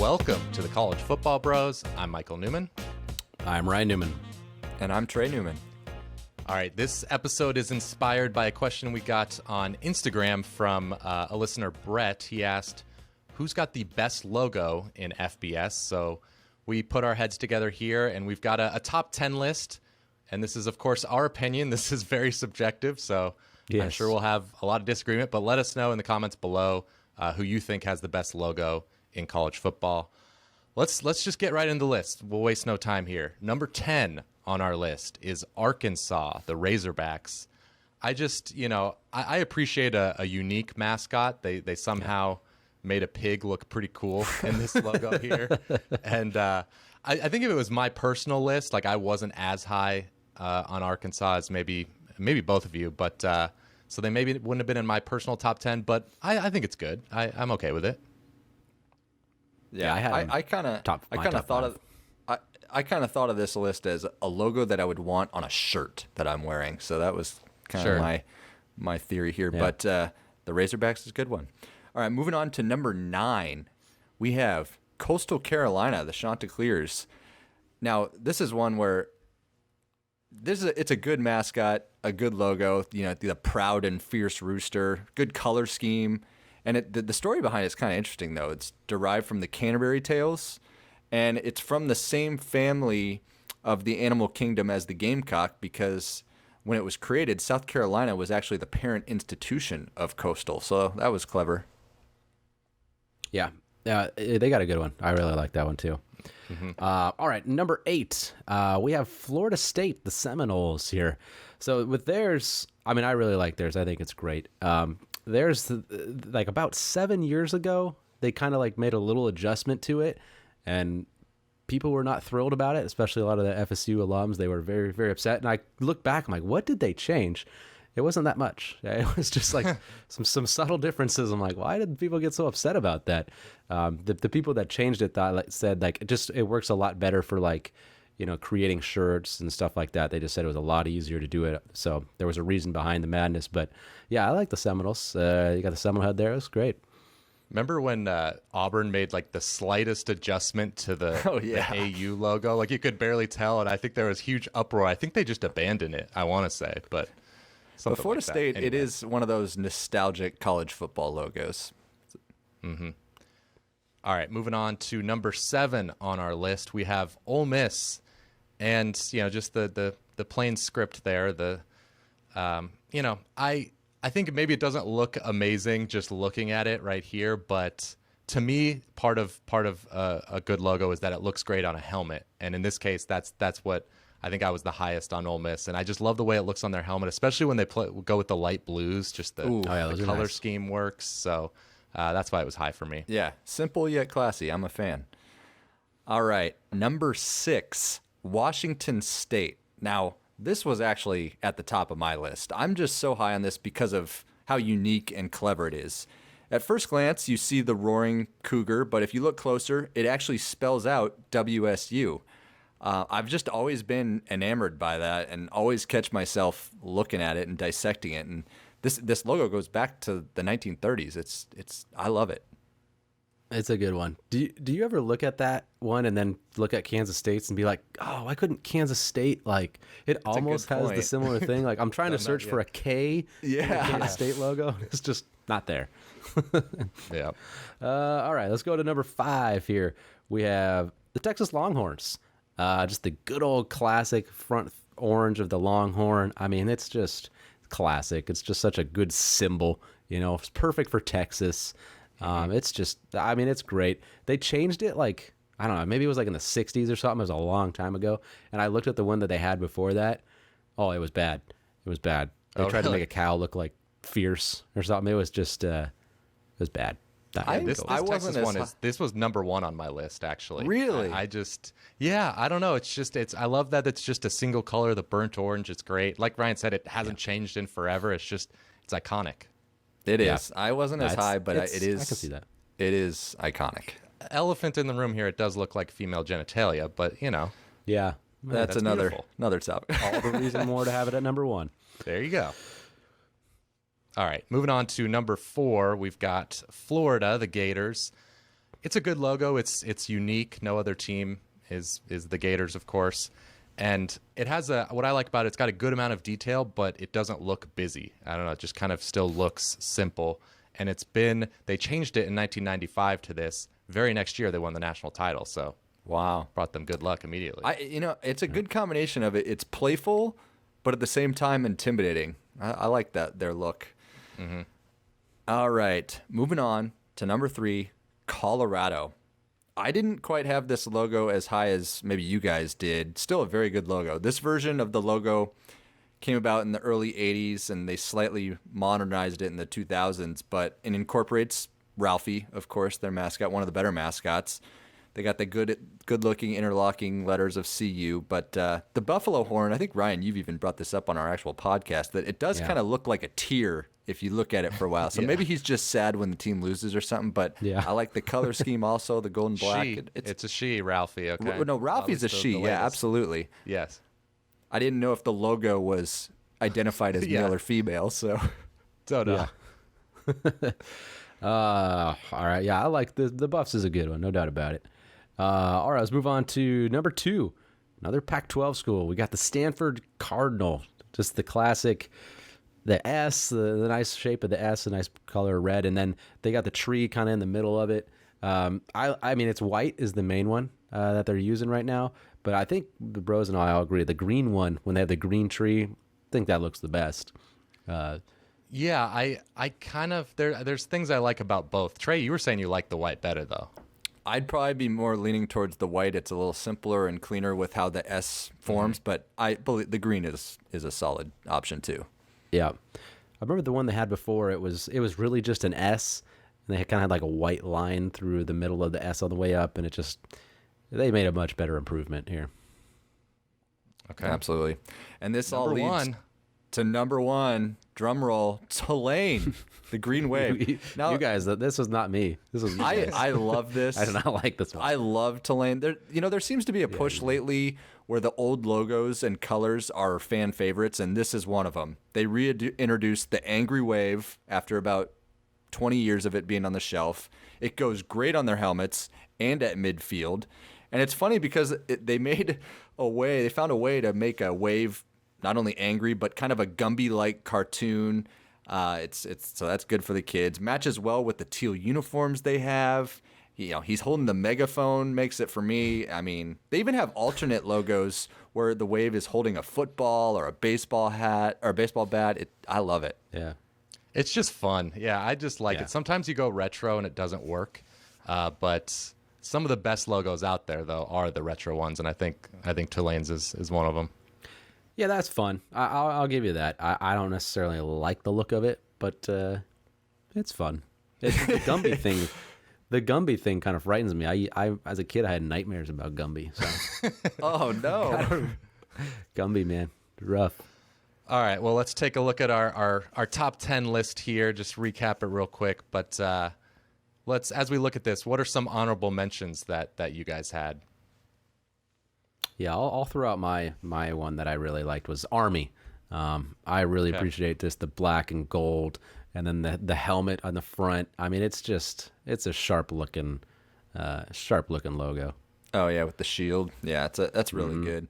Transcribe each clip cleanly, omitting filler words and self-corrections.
Welcome to the College Football Bros. I'm Michael Newman. I'm Ryan Newman. And I'm Trey Newman. All right, this episode is inspired by a question we got on Instagram from a listener, Brett. He asked, who's got the best logo in FBS? So we put our heads together here, and we've got a top 10 list. And this is, of course, our opinion. This is very subjective, so yes. I'm sure we'll have a lot of disagreement. But let us know in the comments below who you think has the best logo in college football. Let's just get right into the list. We'll waste no time here. Number 10 on our list is Arkansas, the Razorbacks. I appreciate a unique mascot. They somehow made a pig look pretty cool in this logo here. And I think if it was my personal list, like I wasn't as high on Arkansas as maybe both of you, but so they maybe wouldn't have been in my personal top 10, but I think it's good. I'm okay with it. Yeah, I kind of thought of this list as a logo that I would want on a shirt that I'm wearing. So that was kind of my theory here. Yeah. But the Razorbacks is a good one. All right, moving on to number 9, we have Coastal Carolina, the Chanticleers. Now, this is one where it's a good mascot, a good logo. You know, the proud and fierce rooster, good color scheme. And the story behind it is kind of interesting, though. It's derived from the Canterbury Tales, and it's from the same family of the animal kingdom as the gamecock, because when it was created, South Carolina was actually the parent institution of Coastal. So that was clever. Yeah, they got a good one. I really like that one, too. Mm-hmm. All right, number 8, we have Florida State, the Seminoles here. So with theirs, I really like theirs. I think it's great. There's like about 7 years ago, they kind of like made a little adjustment to it, and people were not thrilled about it, especially a lot of the FSU alums. They were very, very upset. And I look back, I'm like, what did they change? It wasn't that much. It was just like some subtle differences. I'm like, why did people get so upset about that? The people that changed it said it works a lot better for creating shirts and stuff like that. They just said it was a lot easier to do it. So there was a reason behind the madness. But yeah, I like the Seminoles. You got the Seminole head there. It was great. Remember when Auburn made the slightest adjustment to the AU logo? Like you could barely tell, and I think there was huge uproar. I think they just abandoned it, I want to say. But Florida State, anyway. It is one of those nostalgic college football logos. Mm-hmm. All right, moving on to number 7 on our list, we have Ole Miss. And, just the plain script there, I think maybe it doesn't look amazing just looking at it right here, but to me, part of a good logo is that it looks great on a helmet. And in this case, that's what I think I was the highest on Ole Miss. And I just love the way it looks on their helmet, especially when they go with the light blues, just the color scheme works. So that's why it was high for me. Yeah, simple yet classy. I'm a fan. All right, number 6. Washington State. Now, this was actually at the top of my list. I'm just so high on this because of how unique and clever it is. At first glance, you see the roaring cougar, but if you look closer, it actually spells out WSU. I've just always been enamored by that and always catch myself looking at it and dissecting it. And this logo goes back to the 1930s. I love it. It's a good one. Do you ever look at that one and then look at Kansas State's and be like, oh, why couldn't Kansas State, it almost has the similar thing? Like, I'm trying to search for a K in the Kansas State logo. It's just not there. Yeah. All right, let's go to number 5 here. We have the Texas Longhorns. Just the good old classic front orange of the Longhorn. It's just classic. It's just such a good symbol. It's perfect for Texas. It's just, it's great. They changed it I don't know, maybe it was in the 60s or something. It was a long time ago. And I looked at the one that they had before that. Oh, it was bad. It was bad. They tried to make a cow look fierce or something. It was just, it was bad. This Texas one this was number 1 on my list, actually. Really? I don't know. I love that it's just a single color, the burnt orange. It's great. Like Ryan said, it hasn't changed in forever. It's iconic. It is. I wasn't as high, but it is. I can see that. It is iconic. Elephant in the room here. It does look like female genitalia, but Yeah. That's another topic. All the reason more to have it at number 1. There you go. All right, moving on to number 4, we've got Florida, the Gators. it's a good logo. It's unique. No other team is the Gators, of course. And it has what I like about it's got a good amount of detail, but it doesn't look busy. I don't know. It just kind of still looks simple. And they changed it in 1995 to this. Very next year, they won the national title. So wow, brought them good luck immediately. It's a good combination of it. It's playful, but at the same time intimidating. I like their look. Mm-hmm. All right, moving on to number 3, Colorado. I didn't quite have this logo as high as maybe you guys did. Still a very good logo. This version of the logo came about in the early 80s, and they slightly modernized it in the 2000s, but it incorporates Ralphie, of course, their mascot, one of the better mascots. They got the good-looking interlocking letters of CU, but the buffalo horn, I think, Ryan, you've even brought this up on our actual podcast, that it does kind of look like a tear if you look at it for a while. So maybe he's just sad when the team loses or something, but I like the color scheme also, the gold and black. It's a she, Ralphie, okay? No, Ralphie's a she, yeah, absolutely. Yes. I didn't know if the logo was identified as male or female, so. Don't know. Yeah. All right, yeah, I like the Buffs is a good one, no doubt about it. All right, let's move on to number 2, another Pac-12 school. We got the Stanford Cardinal, just the classic, the S, the nice shape of the S, a nice color red, and then they got the tree kind of in the middle of it. I mean, it's white is the main one that they're using right now, but I think the bros and I all agree the green one, when they have the green tree, I think that looks the best. Yeah, I kind of there's things I like about both. Trey, you were saying you like the white better though. I'd probably be more leaning towards the white. It's a little simpler and cleaner with how the S forms, but I believe the green is a solid option too. Yeah, I remember the one they had before. It was really just an S, and they kind of had like a white line through the middle of the S on the way up, and they made a much better improvement here. Okay, absolutely. And this all leads to number 1. Drum roll, Tulane, the Green Wave. Now, you guys, this was not me. This was I love this. I do not like this one. I love Tulane. There seems to be a push lately where the old logos and colors are fan favorites, and this is one of them. They reintroduced the Angry Wave after about 20 years of it being on the shelf. It goes great on their helmets and at midfield. And it's funny because they found a way to make a wave not only angry, but kind of a Gumby-like cartoon. So that's good for the kids. Matches well with the teal uniforms they have. He's holding the megaphone, makes it for me. I mean, they even have alternate logos where the wave is holding a football or a baseball hat or a baseball bat. I love it. Yeah. It's just fun. Yeah, I just like it. Sometimes you go retro and it doesn't work, but some of the best logos out there, though, are the retro ones, and I think Tulane's is one of them. Yeah, that's fun. I'll give you that. I don't necessarily like the look of it, but it's fun. The Gumby thing. The Gumby thing kind of frightens me. I as a kid, I had nightmares about Gumby. So. Oh no, Gumby, man, rough. All right, well, let's take a look at our top 10 list here. Just recap it real quick, but as we look at this, what are some honorable mentions that you guys had? Yeah, I'll throw out my one that I really liked was Army. I really appreciate this, the black and gold, and then the helmet on the front. I mean, it's a sharp looking logo. Oh yeah, with the shield. Yeah, that's really good.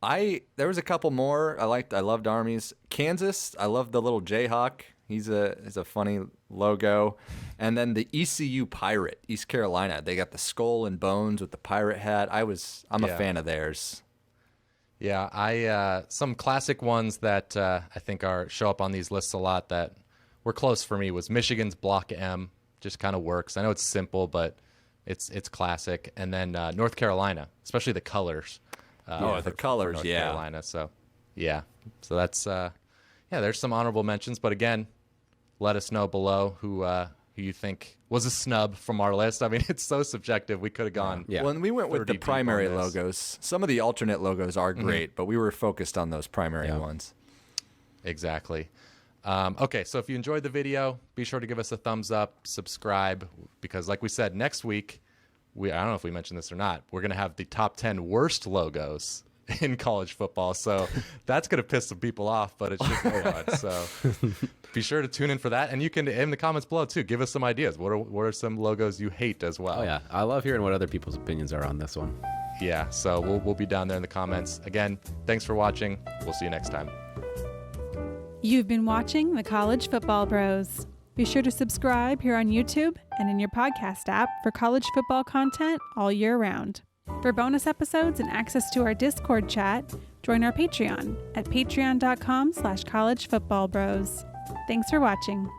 There was a couple more I liked. I loved Army's. Kansas, I love the little Jayhawk. He's a funny logo. And then the ECU Pirate, East Carolina. They got the skull and bones with the pirate hat. I'm a fan of theirs. Yeah, some classic ones that I think show up on these lists a lot that were close for me was Michigan's Block M. Just kind of works. I know it's simple, but it's classic. And then North Carolina, especially the colors. The colors, North Carolina. So that's there's some honorable mentions. But again, let us know below who you think was a snub from our list. I mean, it's so subjective. We could have gone. Yeah. Well, we went with the primary logos. Some of the alternate logos are great, but we were focused on those primary ones. Exactly. Okay, so if you enjoyed the video, be sure to give us a thumbs up, subscribe, because like we said, next week, I don't know if we mentioned this or not, we're going to have the top 10 worst logos in college football. So that's going to piss some people off, but it should go on. So be sure to tune in for that. And you can, in the comments below too, give us some ideas. What are some logos you hate as well? Oh yeah, I love hearing what other people's opinions are on this one. Yeah, so we'll be down there in the comments. Again, thanks for watching. We'll see you next time. You've been watching the College Football Bros. Be sure to subscribe here on YouTube and in your podcast app for college football content all year round. For bonus episodes and access to our Discord chat, join our Patreon at patreon.com/collegefootballbros. Thanks for watching.